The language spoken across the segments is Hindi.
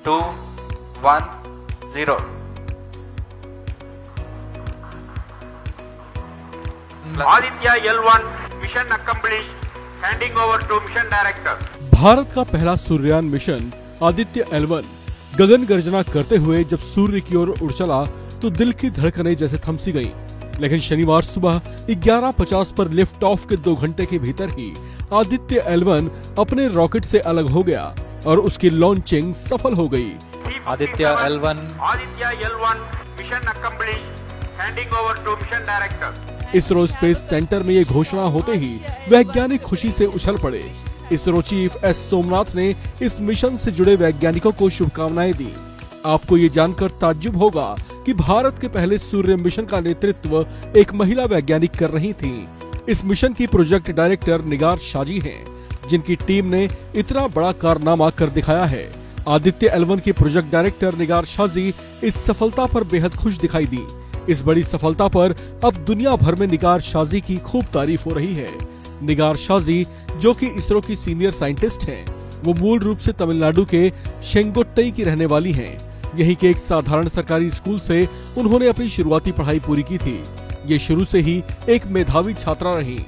2, 1, 0. Aditya L1 mission accomplished. Handing over to mission director. Bharat का पहला सूर्ययान मिशन आदित्य L1 गगन गर्जना करते हुए जब सूर्य की ओर उड़ चला तो दिल की धड़कनें जैसे थम सी गईं। लेकिन शनिवार सुबह 11:50 पर लिफ्ट ऑफ के 2 घंटे के भीतर ही आदित्य L1 अपने रॉकेट से अलग हो गया और उसकी लॉन्चिंग सफल हो गई। Aditya L1 mission accomplished. Handing over to mission director. ISRO space centre में ये घोषणा होते ही वैज्ञानिक खुशी से उछल पड़े। इसरो चीफ एस सोमनाथ ने इस मिशन से जुड़े वैज्ञानिकों को शुभकामनाएं दी। आपको ये जानकर ताज्जुब होगा कि भारत के पहले सूर्य मिशन का नेतृत्व एक महिला वैज्ञानिक कर रही थी। इस मिशन की प्रोजेक्ट डायरेक्टर निगार शाजी हैं, जिनकी टीम ने इतना बड़ा कारनामा कर दिखाया है। आदित्य L1 की प्रोजेक्ट डायरेक्टर निगार शाजी इस सफलता पर बेहद खुश दिखाई दी। इस बड़ी सफलता पर अब दुनिया भर में निगार शाजी की खूब तारीफ हो रही है। निगार शाजी, जो कि इसरो की सीनियर साइंटिस्ट हैं, वो मूल रूप से तमिलनाडु के शेंगोट्टई की रहने वाली हैं। यहीं के एक साधारण सरकारी स्कूल से उन्होंने अपनी शुरुआती पढ़ाई पूरी की थी। ये शुरू से ही एक मेधावी छात्रा रहीं।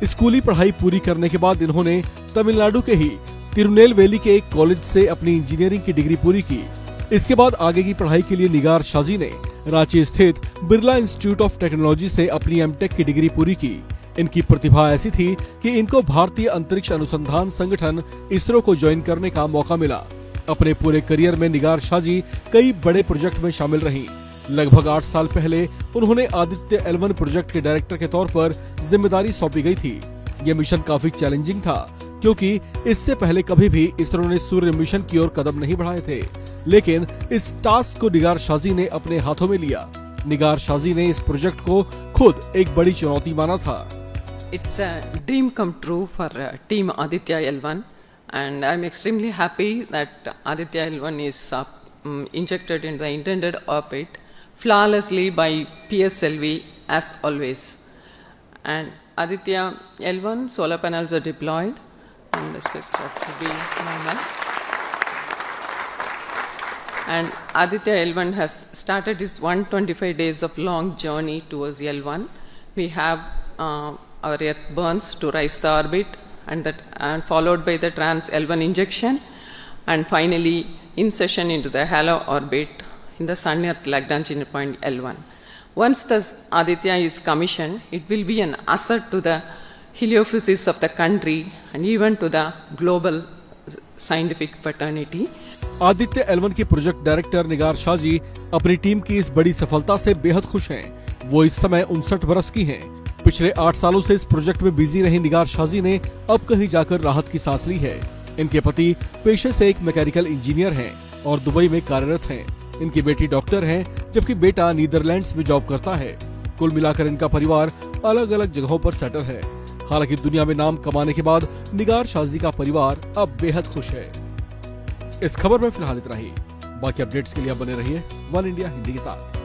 स्कूली पढ़ाई पूरी करने के बाद इन्होंने तमिलनाडु के ही तिरुनेलवेली के एक कॉलेज से अपनी इंजीनियरिंग की डिग्री पूरी की। इसके बाद आगे की पढ़ाई के लिए निगार शाजी ने रांची स्थित बिरला इंस्टीट्यूट ऑफ टेक्नोलॉजी से अपनी एमटेक की डिग्री पूरी की। इनकी प्रतिभा ऐसी थी कि इनको भारतीय अंतरिक्ष अनुसंधान संगठन इसरो को ज्वाइन करने का मौका मिला। अपने पूरे करियर में निगार शाजी कई बड़े प्रोजेक्ट में शामिल रहीं। लगभग 8 साल पहले उन्होंने आदित्य L1 प्रोजेक्ट के डायरेक्टर के तौर पर जिम्मेदारी सौंपी गई थी। ये मिशन काफी चैलेंजिंग था, क्योंकि इससे पहले कभी भी इसरो ने सूर्य मिशन की ओर कदम नहीं बढ़ाए थे। लेकिन इस टास्क को निगार शाजी ने अपने हाथों में लिया। निगार शाजी ने इस प्रोजेक्ट को खुद एक बड़ी चुनौती माना था। It's a dream come true for team Aditya L1, and I'm extremely happy that Aditya L1 is injected in the intended orbit flawlessly by PSLV as always. And Aditya L1 solar panels are deployed, and the spacecraft will be normal. And Aditya L1 has started its 125 days of long journey towards L1. We have our Earth burns to rise the orbit, and followed by the trans L1 injection, and finally insertion into the halo orbit in the Sun Earth Lagrange point L1. Once the Aditya is commissioned, it will be an asset to the heliophysics of the country and even to the global scientific fraternity. Aditya L1 के प्रोजेक्ट डायरेक्टर निगार शाजी अपनी टीम की इस बड़ी सफलता से बेहद खुश हैं। वो इस समय 59 वर्ष की हैं। पिछले 8 सालों से इस प्रोजेक्ट में बिजी रही निगार शाजी ने अब कहीं जाकर राहत की सांस ली है। इनके पति पेशे से एक मैकेनिकल इंजीनियर हैं और दुबई में कार्यरत हैं। इनकी बेटी डॉक्टर है, जबकि बेटा नीदरलैंड्स में जॉब करता है। कुल मिलाकर इनका परिवार अलग अलग जगहों पर सेटल है। हालांकि दुनिया में नाम कमाने के बाद निगार शाजी का परिवार अब बेहद खुश है। इस खबर में फिलहाल इतना ही। बाकी अपडेट्स के लिए आप बने रहिए वन इंडिया हिंदी के साथ।